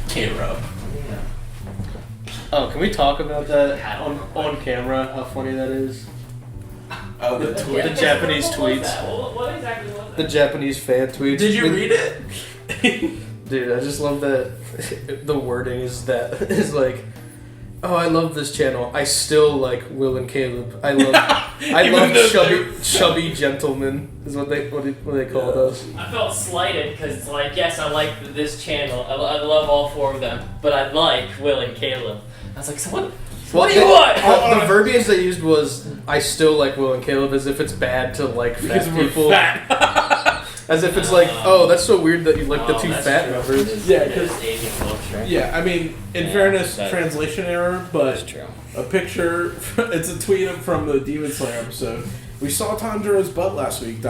K-Rub. Yeah. Oh, can we talk about that on camera? How funny that is. Oh, the tweet. The Japanese tweets. What exactly was that? The Japanese fan tweets. Did you read it? Dude, I just love that the wording is like, oh, I love this channel. I still like Will and Caleb. I love chubby gentlemen is what they called us. I felt slighted because it's like, yes, I like this channel. I love all four of them, but I like Will and Caleb. I was like, so what? What do you want? The verbiage they used was, I still like Will and Caleb, as if it's bad to like fat people. As if it's like, oh, that's so weird that you like the two fat members. Yeah, because Asian culture. yeah, I mean, in fairness, translation error, but That's true. a picture. It's a tweet from the Demon Slayer episode. We saw Tanjiro's butt last week. ...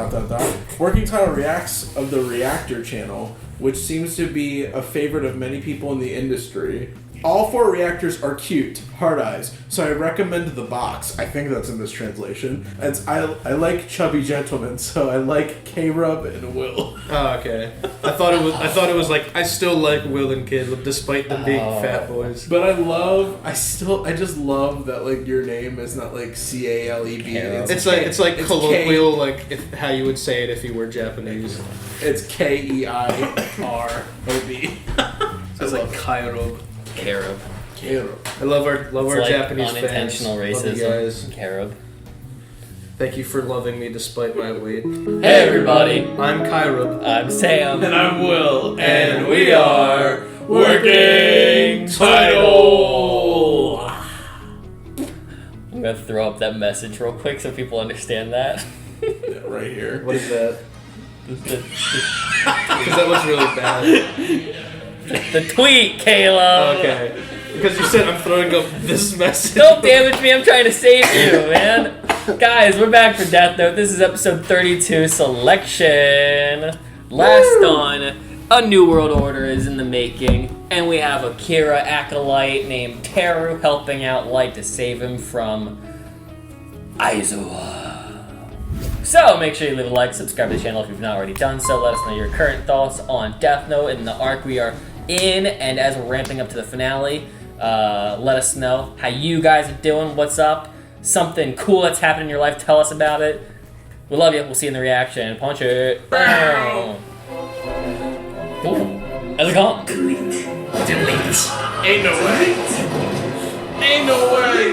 Working Title Reacts of the Reactor channel, which seems to be a favorite of many people in the industry. All four reactors are cute, hard eyes, so I recommend the box. I think that's in this translation. I like chubby gentlemen, so I like K-Rub and Will. Oh, okay. I thought it was like, I still like Will and Caleb despite them being fat boys. But I just love that like your name is not like CALEB. It's like colloquial, like how you would say it if you were Japanese. It's KEIROB. It's like Kairob. Carob. I love our Like Japanese unintentional fans. racism. Love you guys. Carob. Thank you for loving me despite my weight. Hey everybody, I'm Kairob. I'm Sam. And I'm Will, and we are Working Title. I'm gonna throw up that message real quick so people understand that. Yeah, right here. What is that? Because that looks really bad. The tweet, Caleb. Okay. Because you said I'm throwing up this message. Don't damage me, I'm trying to save you, man. Guys, we're back for Death Note. This is episode 32, Selection. Last on, a new world order is in the making, and we have a Kira acolyte named Teru helping out Light to save him from Aizawa. So make sure you leave a like, subscribe to the channel if you've not already done so. Let us know your current thoughts on Death Note and the arc we are in, and as we're ramping up to the finale, let us know how you guys are doing, what's up, something cool that's happened in your life, tell us about it. We love you, we'll see you in the reaction. Punch it. Ooh. Elegant. Delete. Ain't no way. Ain't no way.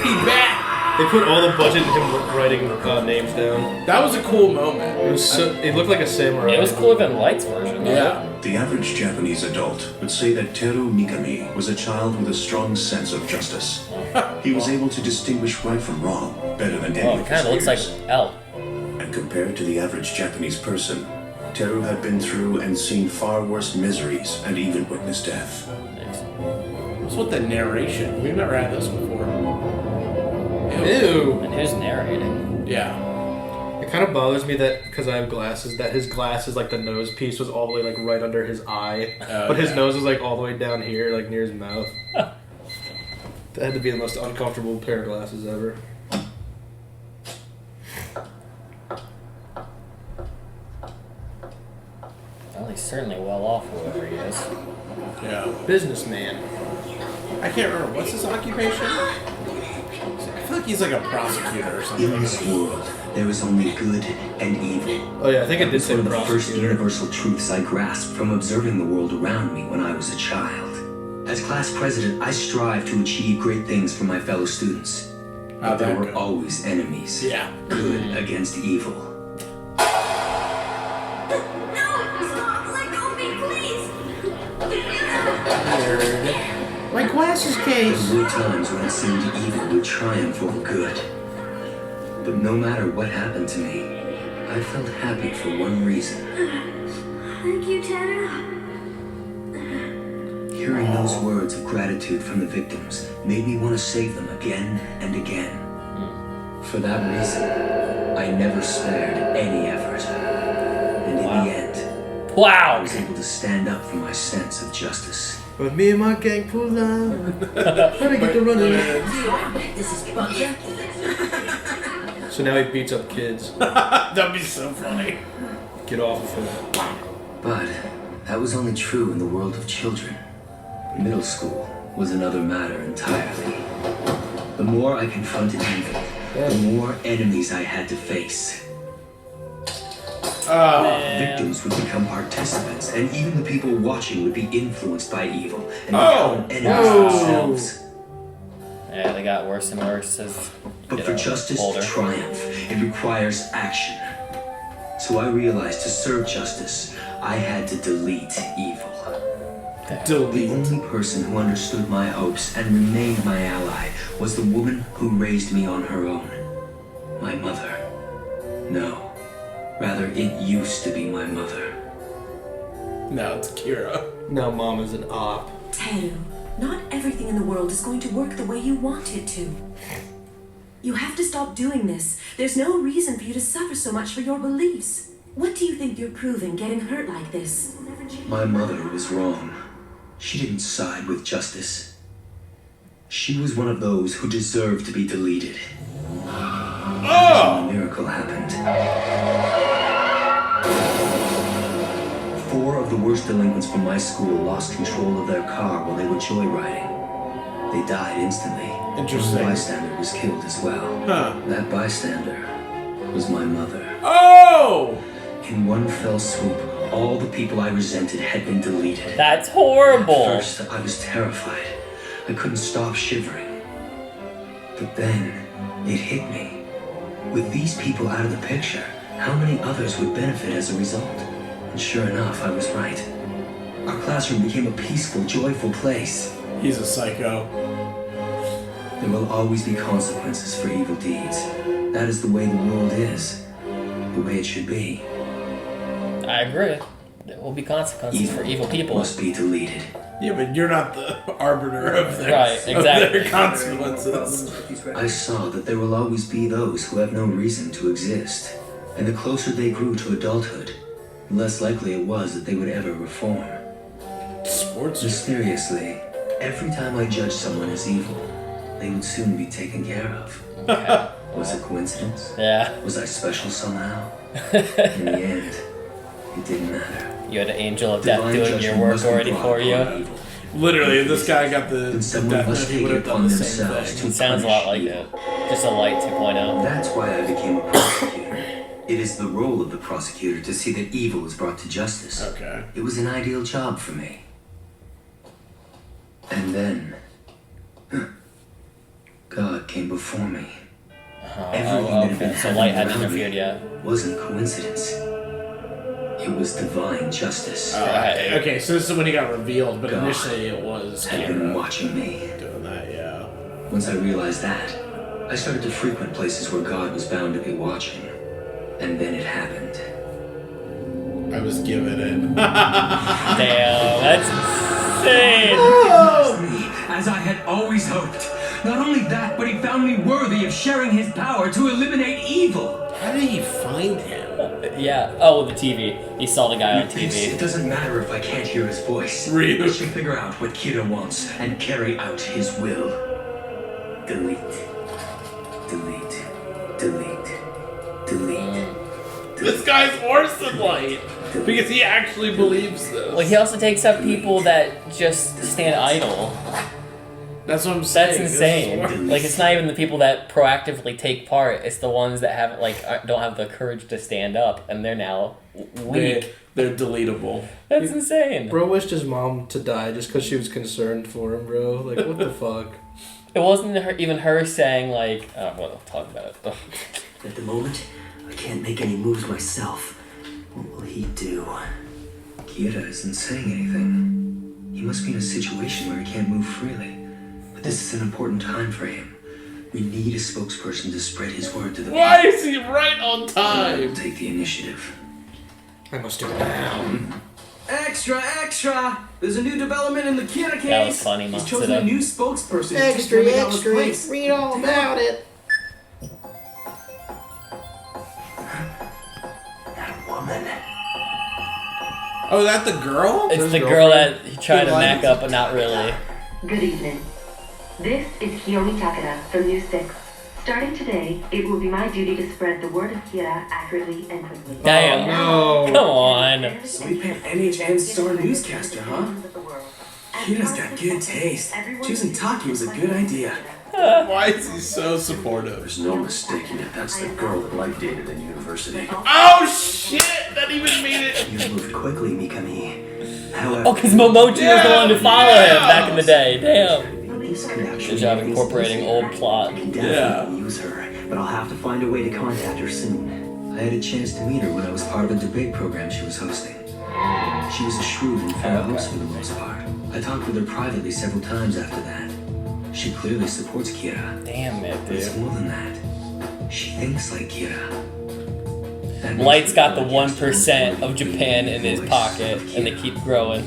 He back. They put all the budget in him writing names down. That was a cool moment. It looked like a samurai. It was cooler than Light's version. Yeah. The average Japanese adult would say that Teru Mikami was a child with a strong sense of justice. He was able to distinguish right from wrong better than any Oh, of it his kind of looks like peers. L. And compared to the average Japanese person, Teru had been through and seen far worse miseries and even witnessed death. What's with the narration? We've never had this before. Ew. And who's narrating? Yeah. It kind of bothers me that, because I have glasses, that his glasses, like the nose piece was all the way like right under his eye. But his nose was like all the way down here, like near his mouth. That had to be the most uncomfortable pair of glasses ever. Well, he's certainly well off, whoever he is. Yeah. Businessman. I can't remember. What's his occupation? I feel like he's like a prosecutor or something. In this world, there is only good and evil. Oh yeah, I think it did It's say one of the first prosecutor. universal truths I grasped from observing the world around me when I was a child. As class president, I strive to achieve great things for my fellow students. But there were always enemies. Yeah. Good against evil. No! Stop! Let go of me, please! My glasses case. There were times when it seemed evil would triumph over good. But no matter what happened to me, I felt happy for one reason. Thank you, Teru. Hearing those words of gratitude from the victims made me want to save them again and again. For that reason, I never spared any effort. And in the end, I Wow! was able to stand up for my sense of justice. But me and my gang pull out. How to get the running? This is Bunker. So now he beats up kids. That'd be so funny. Get off of him. But That was only true in the world of children. Middle school was another matter entirely. The more I confronted evil, the more enemies I had to face. Victims would become participants, and even the people watching would be influenced by evil and become enemies themselves. Yeah, they got worse and worse as But for justice to triumph, it requires action. So I realized to serve justice, I had to delete evil. The only person who understood my hopes and remained my ally was the woman who raised me on her own. My mother. No. Rather, it used to be my mother. Now it's Kira. Now Mom is an op. Teru, not everything in the world is going to work the way you want it to. You have to stop doing this. There's no reason for you to suffer so much for your beliefs. What do you think you're proving getting hurt like this? My mother was wrong. She didn't side with justice. She was one of those who deserved to be deleted. A miracle happened. 4 of the worst delinquents from my school lost control of their car while they were joyriding. They died instantly. Interesting. One bystander was killed as well. That bystander was my mother. Oh! In one fell swoop, all the people I resented had been deleted. That's horrible. At first, I was terrified. I couldn't stop shivering. But then, it hit me. With these people out of the picture, how many others would benefit as a result? And sure enough, I was right. Our classroom became a peaceful, joyful place. He's a psycho. There will always be consequences for evil deeds. That is the way the world is. The way it should be. I agree. There will be consequences for evil people. Must be deleted. Yeah, but you're not the arbiter of their, Right, exactly. of their consequences. I saw that there will always be those who have no reason to exist. And the closer they grew to adulthood, the less likely it was that they would ever reform. Sports. Mysteriously, every time I judged someone as evil, they would soon be taken care of. Yeah. Was it coincidence? Yeah. Was I special somehow? In the end, it didn't matter. You had an angel of death Divine doing your judgment work must be already brought for upon you. evil. Literally, if this guy got the Then someone death must note, he take would it have done upon the same themselves thing. It sounds a lot like it. Just a light 2.0. That's why I became a prosecutor. It is the role of the prosecutor to see that evil is brought to justice. Okay. It was an ideal job for me. And then, God came before me. Everything that had been So light hadn't happening around me interfered yet. wasn't coincidence. It was divine justice. Okay, so this is when he got revealed, but God initially it was had been Kira watching me. doing that, yeah. Once I realized that, I started to frequent places where God was bound to be watching. And then it happened. I was given it. Damn, that's insane. As I had always hoped. Not only that, but he found me worthy of sharing his power to eliminate evil. How did he find him? Yeah. Oh, the TV. He saw the guy on It TV. doesn't matter if I can't hear his voice. Really? I should figure out what Kira wants and carry out his will. Delete. Delete. Delete. Delete. This guy's worse than Light because he actually believes this. Well, he also takes up people that just stand idle. That's what I'm saying. That's This is insane. worse. Like, it's not even the people that proactively take part. It's the ones that have don't have the courage to stand up, and they're now weak. They're deletable. That's insane. Bro wished his mom to die just because she was concerned for him, bro. Like, what the fuck? It wasn't even her saying like, oh, well, talk about it. At the moment, I can't make any moves myself. What will he do? Kira isn't saying anything. He must be in a situation where he can't move freely. But this is an important time for him. We need a spokesperson to spread his word to the Why people. is he right on I time? will take the initiative. I must do it now. Extra, extra! There's a new development in the Kira case. That was funny, He's Matsuda. chosen a new spokesperson. to take Yamigawa's place. Read all about it. That woman. Oh, that the girl? It's His the girl girlfriend? that he tried to He mac lied. up, but not really. Good evening. This is Kiyomi Takeda from News 6. Starting today, it will be my duty to spread the word of Kira accurately and quickly. Damn. Oh, no. Come on. Sweet NHN star newscaster, huh? Kira's got good taste. Choosing Taki was a good idea. Why is he so supportive? There's no mistaking it. That's the girl that Light dated in university. Oh shit! That even made it. You moved quickly, Mikami. However, Oh, because Momochi was the one to follow him back in the day. Damn. this could actually Good job be incorporating old plot. I can definitely use her, but I'll have to find a way to contact her soon. I had a chance to meet her when I was part of a debate program she was hosting. She was a shrewd and fair host for the most part. I talked with her privately several times after that. She clearly supports Kira. Damn it, But it's dude. more than that. She thinks like Kira. That makes Light's her got the the 1% of Japan in his pocket, and they keep growing.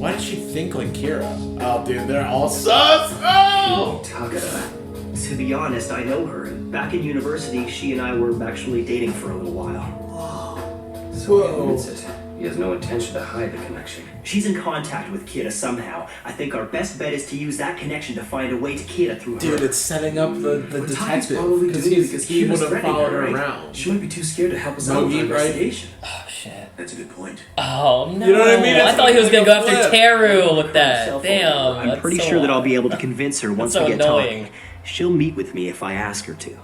Why does she think like Kira? Oh, dude, they're all sus. Oh! Takada. To be honest, I know her. Back in university, she and I were actually dating for a little while. So he admits it. He has no intention to hide the connection. She's in contact with Kira somehow. I think our best bet is to use that connection to find a way to Kira through her. Dude, it's setting up the What Taki's detective probably because doing he Kira's would have threatening followed her, her right? around. She might be too scared to help us out with Mogi, the right? investigation. Oh, shit. That's a good point. Oh, no. You know what I mean? It's I thought he was going to go after flip. Teru with that. Cell phone Damn. number. I'm that's pretty so sure that I'll odd. be able to convince her once so we get annoying. talking. She'll meet with me if I ask her to.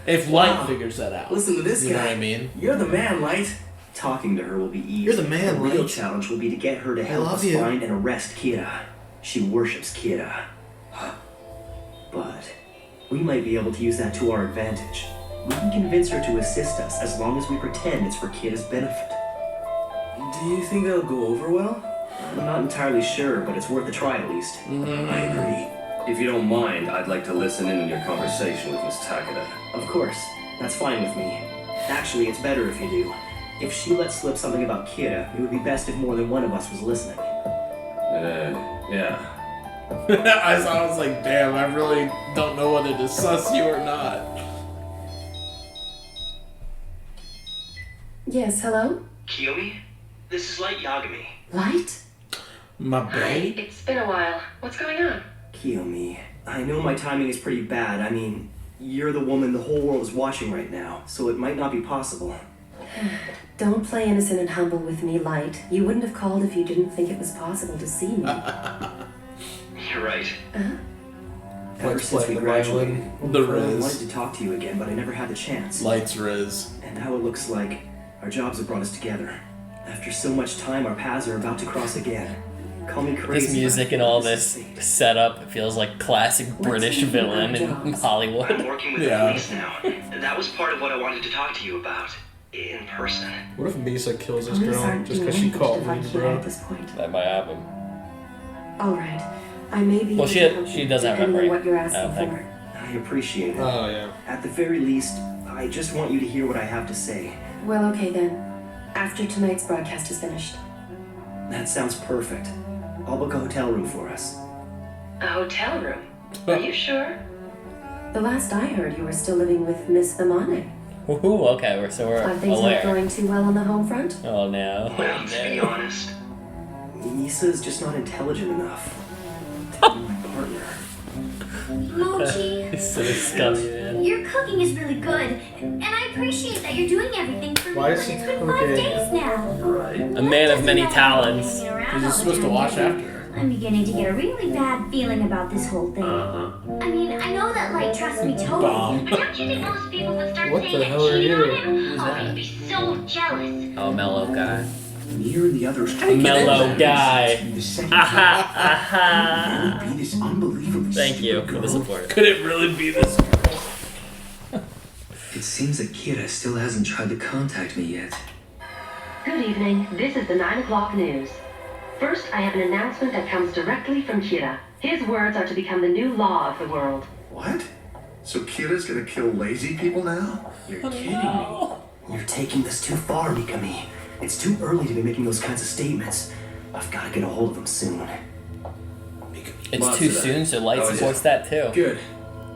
If Light figures that out. Listen to this You guy. know what I mean? You're the man, Light. Talking to her will be easy. You're the man, The real Light. challenge will be to get her to help love us you. find and arrest Kira. She worships Kira. But we might be able to use that to our advantage. We can convince her to assist us as long as we pretend it's for Kira's benefit. Do you think that'll go over well? I'm not entirely sure, but it's worth a try at least. I agree. If you don't mind, I'd like to listen in on your conversation with Miss Takada. Of course, that's fine with me. Actually, it's better if you do. If she lets slip something about Kira, it would be best if more than one of us was listening. Yeah. I was like, damn, I really don't know whether to sus you or not. Yes, hello? Kiyomi? This is Light Yagami. Light? My Hi, bae? it's been a while. What's going on? Kiyomi, I know my timing is pretty bad. I mean, you're the woman the whole world is watching right now, so it might not be possible. Don't play innocent and humble with me, Light. You wouldn't have called if you didn't think it was possible to see me. You're right. Uh-huh. Ever Let's since play we the graduated, The I Riz. wanted to talk to you again, but I never had the chance. Light's Riz. And now it looks like our jobs have brought us together. After so much time, our paths are about to cross again. Call me crazy. This music but and all this this is fate. setup feels like classic British villain in Hollywood. I'm working with Yeah. the police now. And that was part of what I wanted to talk to you about. In person. What if Misa kills this Police girl aren't just doing because she anything called to find me, Kira bro? at this point. That might happen. All right. I may be Well, able she- to help she you, doesn't have depending on memory, what you're I don't asking think. for. I appreciate it. Oh, yeah. At the very least, I just want you to hear what I have to say. Well, okay then. After tonight's broadcast is finished. That sounds perfect. I'll book a hotel room for us. A hotel room? Are you sure? The last I heard, you were still living with Miss Thamane. Woohoo, okay, so we're Are things not aware. going too well on the home front? Oh no. Well, to be No. honest, Misa's just not intelligent enough to be my partner. Mochi, He's so scummy, man. your cooking is really good, and I appreciate that you're doing everything for me. Why But is he it's been cooking? 5 days now. A man of many talents. Because you're supposed to watch after her. I'm beginning to get a really bad feeling about this whole thing. I mean, I know that Light trusts me totally, Bomb. but don't you think most people would start What saying the that hell are cheating you? on him? Who's Oh, that? he'd be so jealous. Oh, mellow guy. You and the others A mellow guy. The second Aha, aha. Really be this unbelievably Thank you stupid for the girl? support. Could it really be this girl? It seems that Kira still hasn't tried to contact me yet. Good evening. This is the 9 o'clock news. First, I have an announcement that comes directly from Kira. His words are to become the new law of the world. What? So Kira's gonna kill lazy people now? You're kidding me. You're taking this too far, Mikami. It's too early to be making those kinds of statements. I've got to get a hold of them soon. It's Lots too of that. soon, so Light Oh, yeah. supports that too. Good.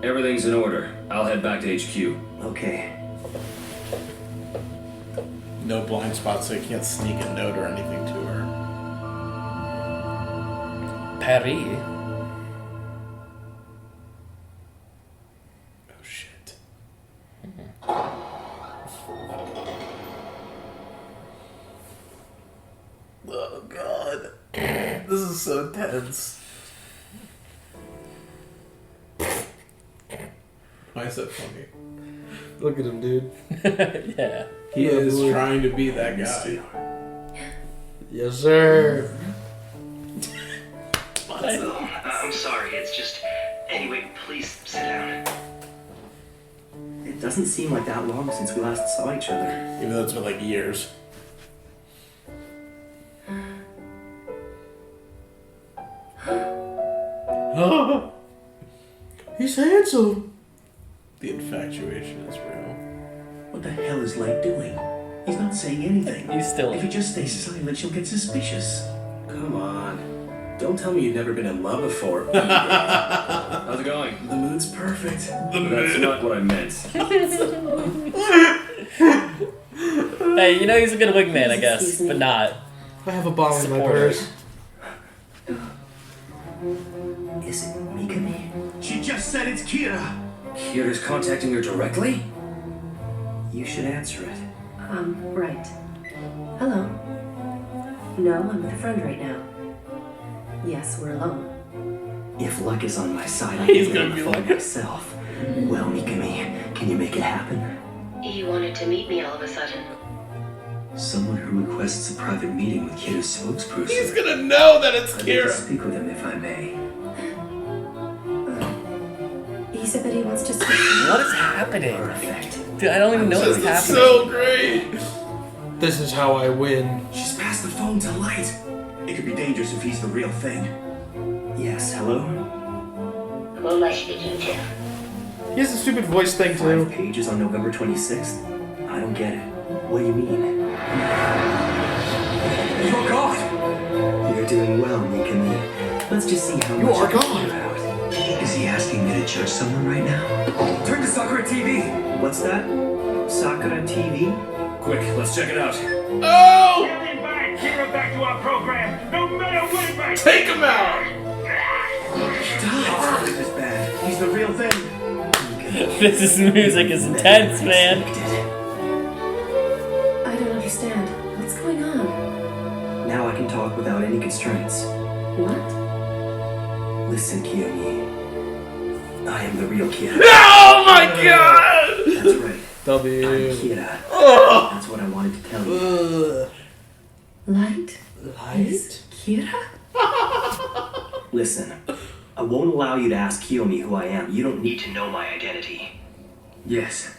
Everything's in order. I'll head back to HQ. Okay. No blind spots, so you can't sneak a note or anything to her. Paris. Oh god. This is so tense. Why is that funny? Look at him, dude. Yeah. He is trying to be that guy. Yes, sir. I'm sorry, it's just... Anyway, please sit down. It doesn't seem like that long since we last saw each other. Even though it's been like years. He's handsome. The infatuation is real. What the hell is Light doing? He's not saying anything. He's still. If he just stays silent, she'll get suspicious. Come on. Don't tell me you've never been in love before. How's it going? The mood's perfect. That's not what I meant. Hey, you know he's a good wingman, I guess, but not. I have a bomb in my Supporter. purse. Is it Mikami? She just said it's Kira. Kira's contacting her directly? You should answer it. Right. Hello. No, I'm with a friend right now. Yes, we're alone. If luck is on my side, I He's can get gonna on be the phone like- myself. Well, Mikami, can you make it happen? You wanted to meet me all of a sudden. Someone who requests a private meeting with Kira's spokesperson. He's gonna know that it's I'd like to Kira. speak with him if I may. He said that he wants to speak. What is happening? Perfect. Dude, I don't even know what's This is happening. so great. This is how I win. She's passed the phone to Light. It could be dangerous if he's the real thing. Yes, hello? Who am I speaking to? He has a stupid voice thing 5 too. pages on November 26th? I don't get it. What do you mean? You're God! You're doing well, Mikami. Let's just see how You much are I can God. figure out. Is he asking me to judge someone right now? Turn to Sakura TV! What's that? Sakura TV? Quick, let's check it out. Oh! Invite Kira back to our program, no matter what it might Take him out! Stop! This is bad. He's the real thing. This music is intense, man. I don't understand. What's going on? Now I can talk without any constraints. What? Listen, Kiyomi. I am the real Kira. Oh my god! That's right. I'm W. Kira. Oh. That's what I wanted to tell you. Light? Is Kira? Listen, I won't allow you to ask Kiyomi who I am. You don't need to know my identity. Yes,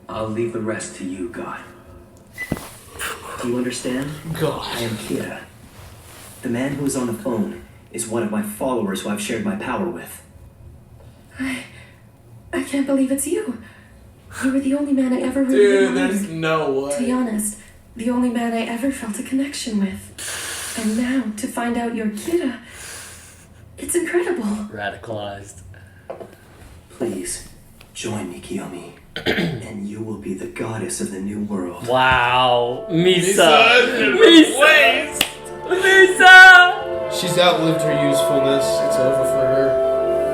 I'll leave the rest to you, God. Do you understand? God. I am Kira. The man who is on the phone is one of my followers who I've shared my power with. I can't believe it's you. You were the only man I ever really Dude, admired. there's no To be way. honest, the only man I ever felt a connection with. And now, to find out you're Kira, it's incredible. Radicalized. Please, join me, Kiyomi. And you will be the goddess of the new world. Wow. Misa. Misa! Misa! She's outlived her usefulness. It's over for her.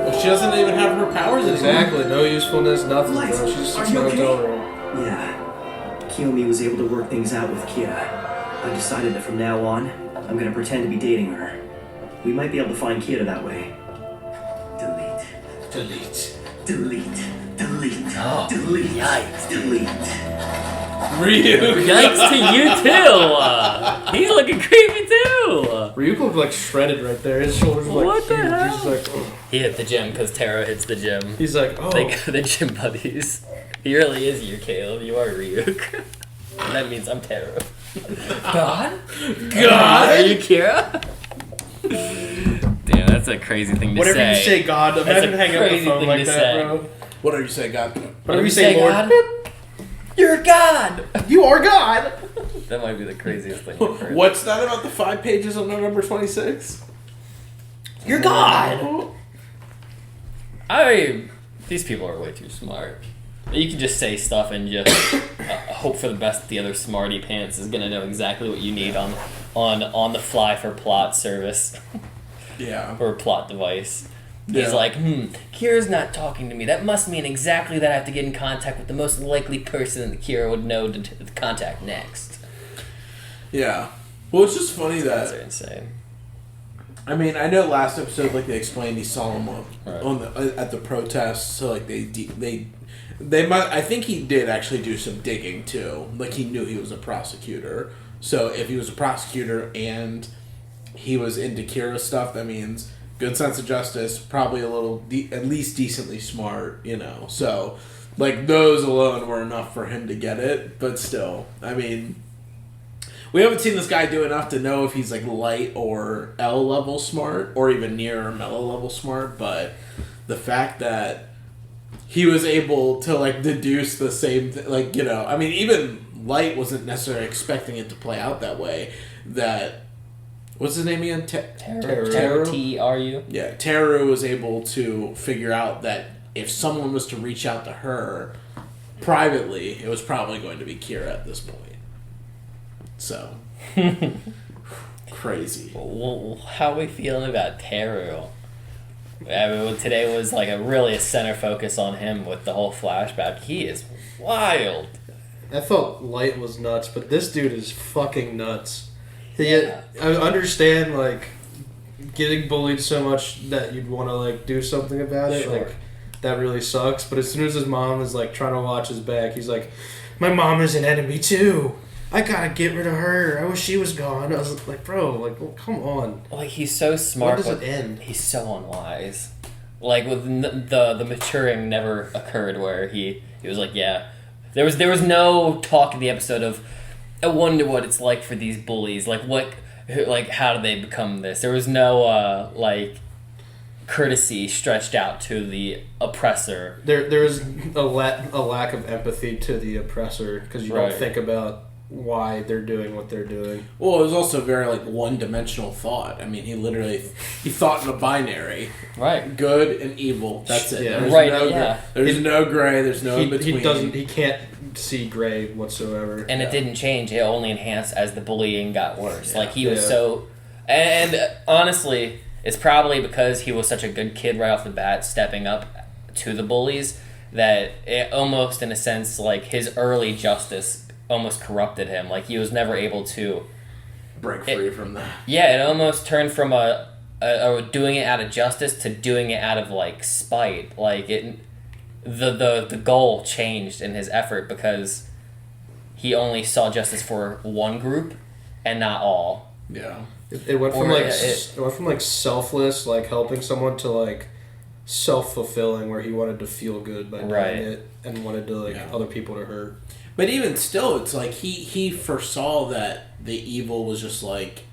Well, she doesn't even have her powers anymore. Exactly. No usefulness, nothing, Light, bro. She's just are sits in you a hotel okay? room. Yeah. Kiyomi was able to work things out with Kira. I decided that from now on, I'm gonna pretend to be dating her. We might be able to find Kira that way. Delete. Delete. Delete. Delete. Oh, Delete. yikes. Delete. Ryu. Yikes to you too! He's looking creepy too! Ryuk looked like shredded right there. His shoulders were like What the huge. hell? He's just like, oh. He hit the gym because Taro hits the gym. He's like, oh. The gym buddies. He really is you, Caleb. You are Ryuk. That means I'm Taro. God? God? Are you Kira? Damn, that's a crazy thing to Whatever say. you say, God. That's Imagine a hanging up the crazy phone thing like to that, say. bro. Whatever you say, God. Whatever you say, Lord. God? You're God! You are God! That might be the craziest thing I've heard. What's that about the 5 pages on November 26th? You're God! These people are way too smart. You can just say stuff and just hope for the best that the other smarty pants is gonna know exactly what you need on the fly for plot service Yeah. or plot device. Yeah. He's like, Kira's not talking to me. That must mean exactly that I have to get in contact with the most likely person that Kira would know to contact next. Yeah. Well, it's just funny Those are that insane. I mean, I know last episode like they explained he saw him Right. on the at the protests, so like they might. I think he did actually do some digging too. Like he knew he was a prosecutor, so if he was a prosecutor and he was into Kira stuff, that means good sense of justice, probably a little at least decently smart, you know. So like those alone were enough for him to get it, but still, I mean. We haven't seen this guy do enough to know if he's like light or L level smart or even near or mellow level smart, but the fact that he was able to like deduce the same like, you know, I mean, even Light wasn't necessarily expecting it to play out that way. That, what's his name again? Teru? T-R-U? Yeah, Teru was able to figure out that if someone was to reach out to her privately, it was probably going to be Kira at this point. So, crazy. Well, how are we feeling about Teru? I mean, today was like a center focus on him with the whole flashback. He is wild. I thought Light was nuts, but this dude is fucking nuts. I understand, like, getting bullied so much that you'd want to, like, do something about it. Sure. Like, that really sucks. But as soon as his mom is, like, trying to watch his back, he's like, my mom is an enemy, too. I gotta get rid of her. I wish she was gone. I was like, bro, like, well, come on. Like, he's so smart. When does it end? He's so unwise. Like, with the maturing never occurred where he was like, yeah. There was no talk in the episode of, I wonder what it's like for these bullies. Like, how do they become this? There was no, courtesy stretched out to the oppressor. There is a lack of empathy to the oppressor because you don't think about why they're doing what they're doing. Well, it was also very like one-dimensional thought. I mean, he thought in a binary, right? Good and evil. That's it. Yeah. There's right. No yeah. There's no gray. There's no in between. He can't see gray whatsoever. And it didn't change. It only enhanced as the bullying got worse. Yeah. Like he was so, and honestly, it's probably because he was such a good kid right off the bat, stepping up to the bullies, that it almost, in a sense, like his early justice almost corrupted him. Like he was never able to break free from that. Yeah, it almost turned from a doing it out of justice to doing it out of like spite. Like the goal changed in his effort because he only saw justice for one group and not all. Yeah. It went from like selfless, like helping someone, to like self-fulfilling, where he wanted to feel good by doing it and wanted to like other people to hurt. But even still, it's like he foresaw that the evil was just like,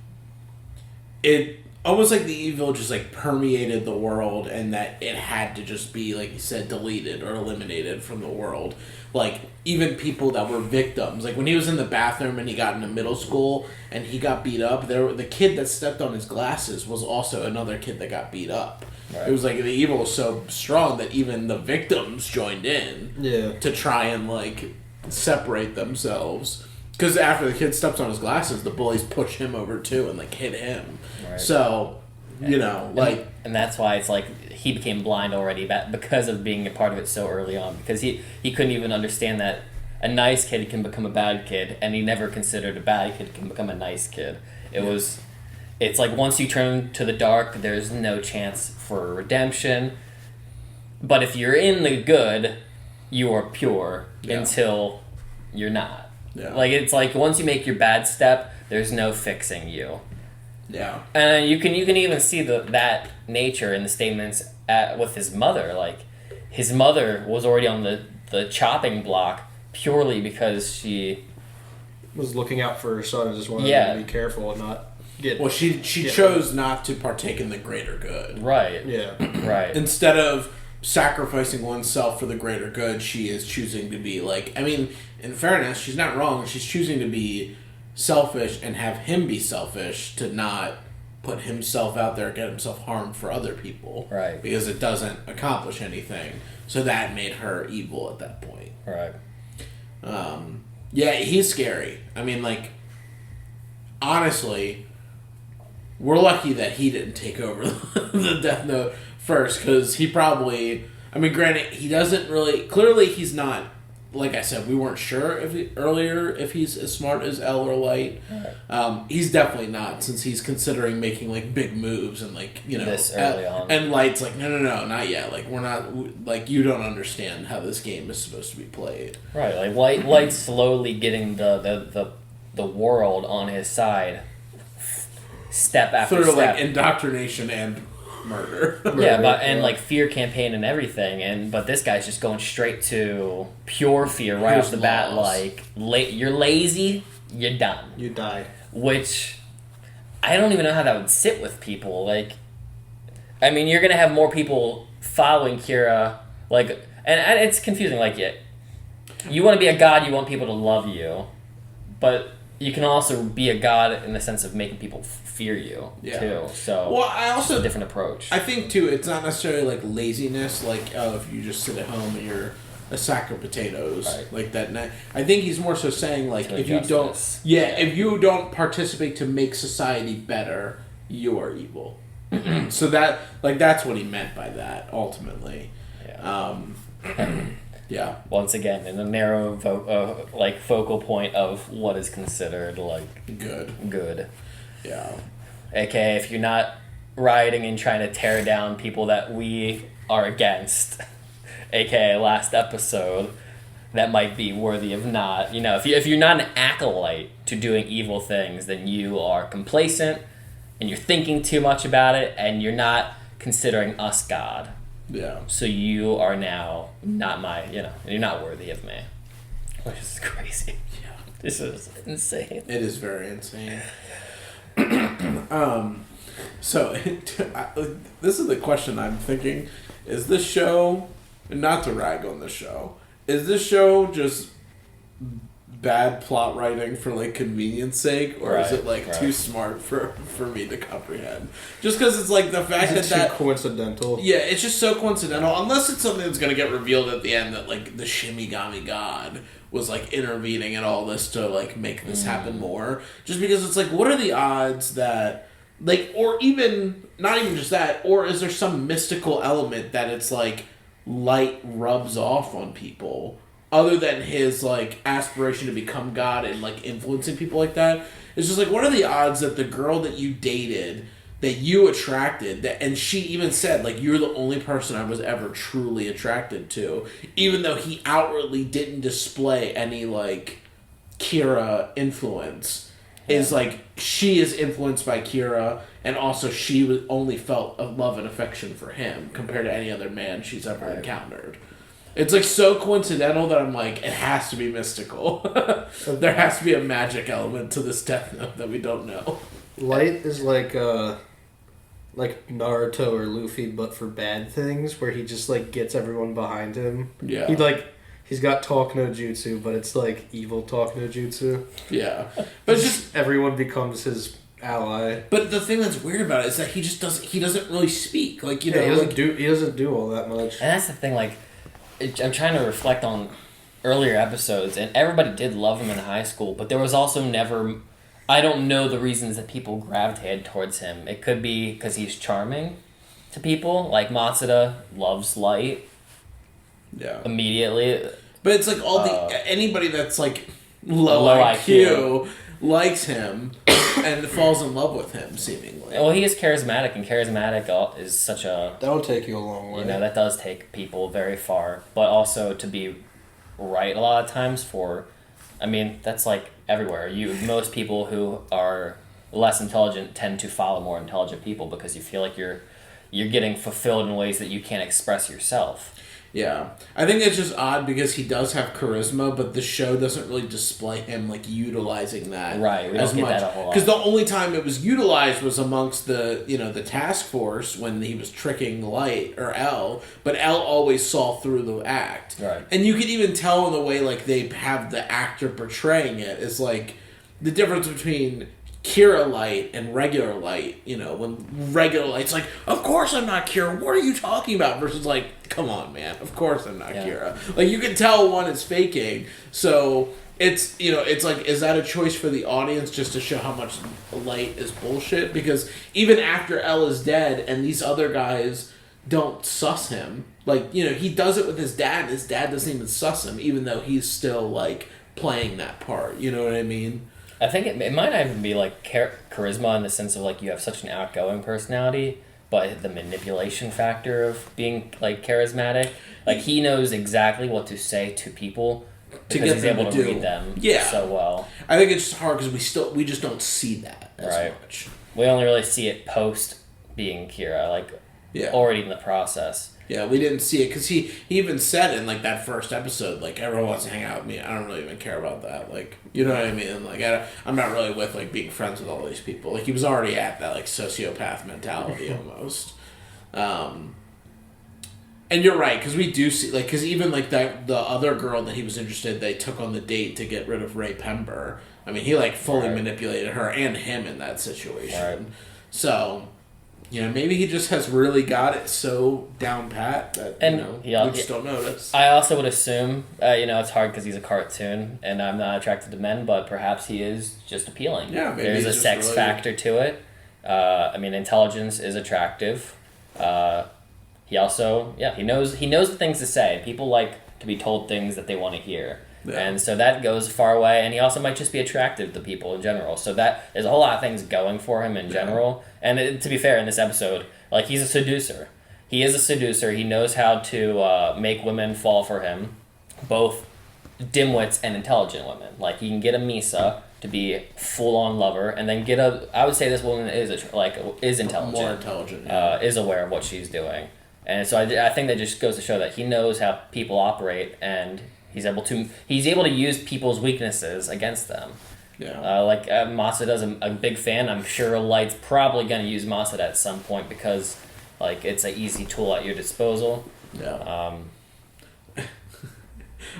it almost like the evil just like permeated the world, and that it had to just be, like you said, deleted or eliminated from the world. Like even people that were victims, like when he was in the bathroom and he got into middle school and he got beat up, the kid that stepped on his glasses was also another kid that got beat up. Right. It was like the evil was so strong that even the victims joined in to try and like separate themselves, because after the kid steps on his glasses, the bullies push him over too and like hit him. Right. So and that's why it's like he became blind already because of being a part of it so early on, because he couldn't even understand that a nice kid can become a bad kid, and he never considered a bad kid can become a nice kid. It's like once you turn to the dark, there's no chance for redemption, but if you're in the good, you are pure until you're not. Yeah. Like it's like once you make your bad step, there's no fixing you. Yeah. And you can even see that nature in the statements with his mother. Like his mother was already on the chopping block purely because she was looking out for her son and just wanted him to be careful and not get. Well, she chose not to partake in the greater good. Right. Yeah. Right. Instead of sacrificing oneself for the greater good, she is choosing to be like, I mean, in fairness, she's not wrong. She's choosing to be selfish and have him be selfish, to not put himself out there, get himself harmed for other people. Right. Because it doesn't accomplish anything. So that made her evil at that point. Right. Yeah, he's scary. I mean, like, honestly, we're lucky that he didn't take over the Death Note first, because he probably, I mean, granted, he doesn't really, clearly he's not like I said, we weren't sure if he's as smart as L or Light. He's definitely not, since he's considering making like big moves and like this early on. And Light's like, no, not yet. Like we're not like you don't understand how this game is supposed to be played. Right, like Light's slowly getting the world on his side, step after through step. like indoctrination and murder. Yeah, and like fear campaign and everything, but this guy's just going straight to pure fear right off the bat. Like, you're lazy, you're done. You die. Which I don't even know how that would sit with people. Like, I mean, you're gonna have more people following Kira. Like, and it's confusing. Like, you want to be a god, you want people to love you, but you can also be a god in the sense of making people fear you too. So, well, I also it's a different approach. I think too, it's not necessarily like laziness. Like, if you just sit at home and you're a sack of potatoes, like that. I think he's more so saying like, if you don't, if you don't participate to make society better, you are evil. So that's what he meant by that ultimately. Yeah. Once again, in a narrow focal point of what is considered like good. Yeah. AKA, if you're not rioting and trying to tear down people that we are against, AKA last episode, that might be worthy of not. If you're not an acolyte to doing evil things, then you are complacent and you're thinking too much about it and you're not considering us God. Yeah. So you are now not you're not worthy of me. Which is crazy. Yeah. This is insane. It is very insane. So, this is the question I'm thinking. Is this show, not to rag on the show, is this show just bad plot writing for like convenience sake, or is it like too smart for me to comprehend? Just because it's like the fact that too coincidental. Yeah, it's just so coincidental. Unless it's something that's gonna get revealed at the end that like the Shimigami God was like intervening in all this to like make this happen more. Just because it's like, what are the odds that like, or even not even just that, or is there some mystical element that it's like Light rubs off on people? Other than his, like, aspiration to become God and, like, influencing people like that. It's just, like, what are the odds that the girl that you dated, that you attracted, and she even said, like, you're the only person I was ever truly attracted to, even though he outwardly didn't display any, like, Kira influence, is, like, she is influenced by Kira, and also she only felt a love and affection for him compared to any other man she's ever encountered. It's, like, so coincidental that I'm like, it has to be mystical. There has to be a magic element to this Death Note that we don't know. Light is like Naruto or Luffy, but for bad things, where he just, like, gets everyone behind him. Yeah. He's got talk no jutsu, but it's, like, evil talk no jutsu. Yeah. But it's just... everyone becomes his ally. But the thing that's weird about it is that he doesn't really speak. Like, he doesn't do all that much. And that's the thing, like... I'm trying to reflect on earlier episodes, and everybody did love him in high school, but there was also never... I don't know the reasons that people gravitated towards him. It could be because he's charming to people, like Matsuda loves Light. Yeah. Immediately. But it's like anybody that's like low IQ likes him and falls in love with him, seemingly. Well, he is charismatic, and charismatic is such a... That'll take you a long way. That does take people very far. But also to be right a lot of times that's like everywhere. Most people who are less intelligent tend to follow more intelligent people because you feel like you're getting fulfilled in ways that you can't express yourself. Yeah. I think it's just odd because he does have charisma, but the show doesn't really display him, like, utilizing that right, we as don't get much. That a whole lot. Because the only time it was utilized was amongst the task force when he was tricking Light, or L, but L always saw through the act. Right. And you can even tell in the way, like, they have the actor portraying it is, like, the difference between Kira Light and regular Light, when regular Light's like, of course I'm not Kira, what are you talking about? Versus like, come on, man, of course I'm not Kira. Like, you can tell one is faking. So it's, it's like, is that a choice for the audience just to show how much Light is bullshit? Because even after L is dead and these other guys don't suss him. Like, you know, he does it with his dad, and his dad doesn't even suss him, even though he's still, like, playing that part. You know what I mean? I think it might not even be, like, charisma in the sense of, like, you have such an outgoing personality, but the manipulation factor of being, like, charismatic. Like, he knows exactly what to say to people because he's able to read them so well. I think it's just hard because we just don't see that as much. We only really see it post being Kira, like, already in the process. Yeah, we didn't see it because he even said in, like, that first episode, like, everyone wants to hang out with me. I don't really even care about that. Like, you know what I mean? Like, I'm not really with, like, being friends with all these people. Like, he was already at that, like, sociopath mentality almost. And you're right, because we do see, like, because even, like, the other girl that he was interested, they took on the date to get rid of Ray Pember. I mean, he, like, fully manipulated her and him in that situation. Right. So, you know, maybe he just has really got it so down pat that, we just don't notice. I also would assume, you know, it's hard because he's a cartoon and I'm not attracted to men, but perhaps he is just appealing. Yeah, maybe there's a sex factor to it. I mean, intelligence is attractive. He also, he knows the things to say. People like to be told things that they want to hear. Yeah. And so that goes far away, and he also might just be attractive to people in general. So that there's a whole lot of things going for him in general. And to be fair, in this episode, like, he's a seducer. He is a seducer. He knows how to make women fall for him, both dimwits and intelligent women. Like, he can get a Misa to be a full-on lover, and then get I would say this woman is intelligent. More intelligent. Is aware of what she's doing. And so I think that just goes to show that he knows how people operate, and he's able to use people's weaknesses against them. Yeah. Masada's a big fan. I'm sure Light's probably going to use Masada at some point because, like, it's an easy tool at your disposal. Yeah.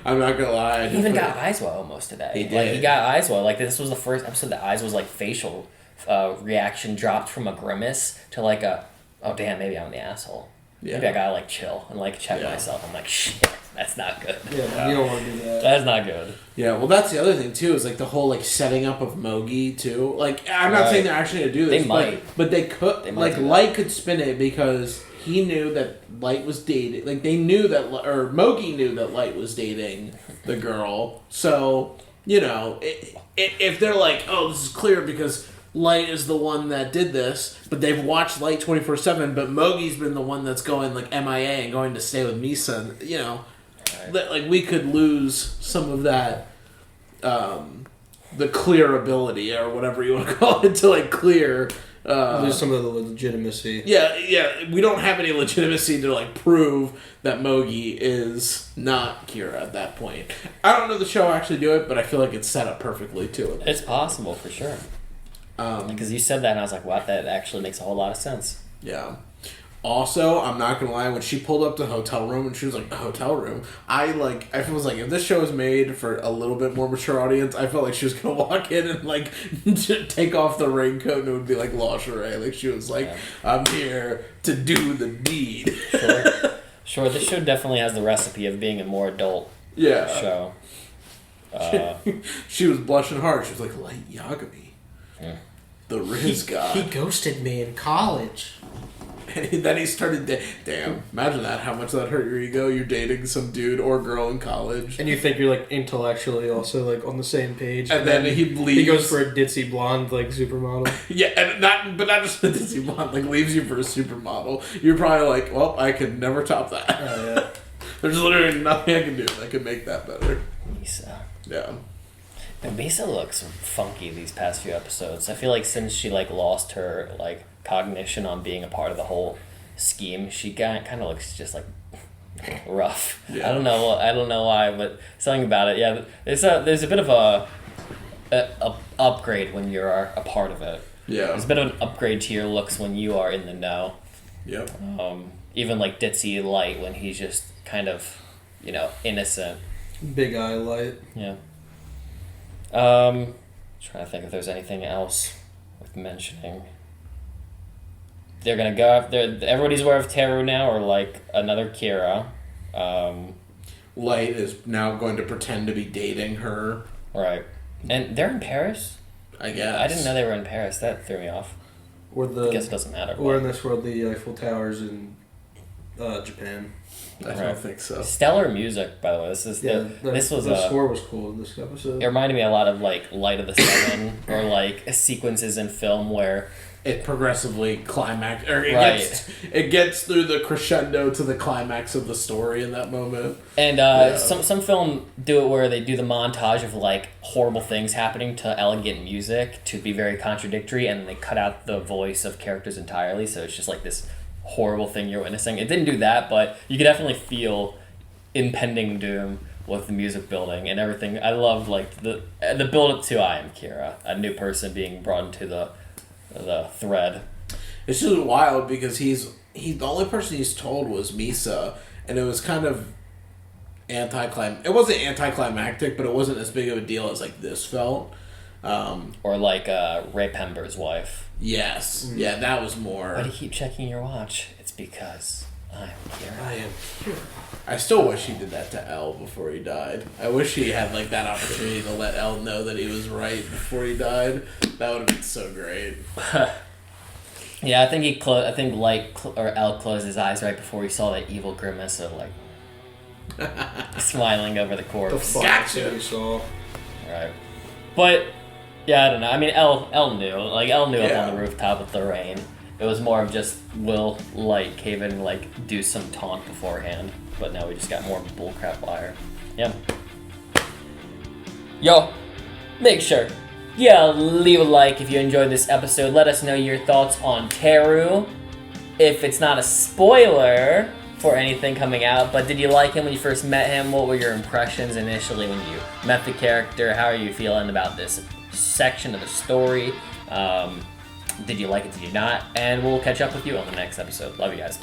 I'm not gonna lie. He even got Aizawa almost today. He did. Like, he got Aizawa. Like, this was the first episode that Aizawa's, like, facial reaction dropped from a grimace to, like, oh damn, maybe I'm the asshole. Yeah. Maybe I gotta, like, chill and, like, check myself. I'm like, shit, that's not good. Yeah, you don't want to do that. That's not good. Yeah, well, that's the other thing, too, is, like, the whole, like, setting up of Mogi, too. Like, I'm not saying they're actually gonna do this. They might. But they could. Like, Light could spin it because he knew that Light was dating. Like, they knew that, or Mogi knew that Light was dating the girl. So, you know, if they're like, oh, this is clear because Light is the one that did this, but they've watched Light 24/7, but Mogi's been the one that's going, like, MIA and going to stay with Misa, you know, like, we could lose some of that, the clear ability, or whatever you want to call it, to, like, clear... lose some of the legitimacy. Yeah, we don't have any legitimacy to, like, prove that Mogi is not Kira at that point. I don't know the show actually do it, but I feel like it's set up perfectly to it. It's possible, for sure. Because you said that, and I was like, wow, that actually makes a whole lot of sense. Yeah. Also, I'm not gonna lie, when she pulled up to the hotel room and she was like, a hotel room, I was like, if this show is made for a little bit more mature audience, I felt like she was gonna walk in and, like, take off the raincoat and it would be like lingerie. Like, she was like, I'm here to do the deed. Sure, this show definitely has the recipe of being a more adult show. She was blushing hard. She was like, Light Yagami. Yeah. The Riz God. He ghosted me in college. And then he started damn, imagine that, how much that hurt your ego. You're dating some dude or girl in college. And you think you're, like, intellectually also, like, on the same page. And then he leaves. He goes for a ditzy blonde, like, supermodel. Yeah, and not just a ditzy blonde, like, leaves you for a supermodel. You're probably like, well, I could never top that. Oh, yeah. There's literally nothing I can do that could make that better. Misa. Yeah. And Misa looks funky these past few episodes. I feel like since she, like, lost her, like, cognition on being a part of the whole scheme, she kind of looks just, like, rough. Yeah. I don't know why, but something about it. Yeah, there's a bit of a upgrade when you're a part of it. Yeah, there's a bit of an upgrade to your looks when you are in the know. Yep. Even, like, ditzy Light when he's just kind of, you know, innocent. Big eye Light. Yeah. Trying to think if there's anything else worth mentioning. They're gonna go after. Everybody's aware of Teru now, or, like, another Kira. Light is now going to pretend to be dating her. Right, and they're in Paris. I guess. I didn't know they were in Paris. That threw me off. I guess it doesn't matter. Or in this world, the Eiffel Tower's in Japan. I don't think so. Stellar music, by the way. The score was cool in this episode. It reminded me a lot of like Light of the Seven or like sequences in film where it progressively climax, or it gets through the crescendo to the climax of the story in that moment. And some film do it where they do the montage of like horrible things happening to elegant music to be very contradictory, and they cut out the voice of characters entirely, so it's just like this horrible thing you're witnessing. It didn't do that, but you could definitely feel impending doom with the music building and everything. I loved like the build up to I Am Kira, a new person being brought into the thread. It's just wild because he's the only person he's told was Misa, and it was kind of it wasn't anticlimactic, but it wasn't as big of a deal as like this felt. Or like Ray Pember's wife. Yes. Yeah, that was more. Why do you keep checking your watch? It's because I'm Kira. I am Kira. I still wish he did that to Elle before he died. I wish he had like that opportunity to let Elle know that he was right before he died. That would have been so great. Yeah, I think Elle closed his eyes right before he saw that evil grimace of like smiling over the corpse. The Gotcha. You saw. Right. But yeah, I don't know. I mean, Elle knew. Like Elle knew up on the rooftop with the rain. It was more of just will like cave in and like do some taunt beforehand. But now we just got more bullcrap wire. Yeah. Yo, make sure leave a like if you enjoyed this episode. Let us know your thoughts on Teru. If it's not a spoiler for anything coming out, but did you like him when you first met him? What were your impressions initially when you met the character? How are you feeling about this section of the story? Did you like it? Did you not? And we'll catch up with you on the next episode. Love you guys.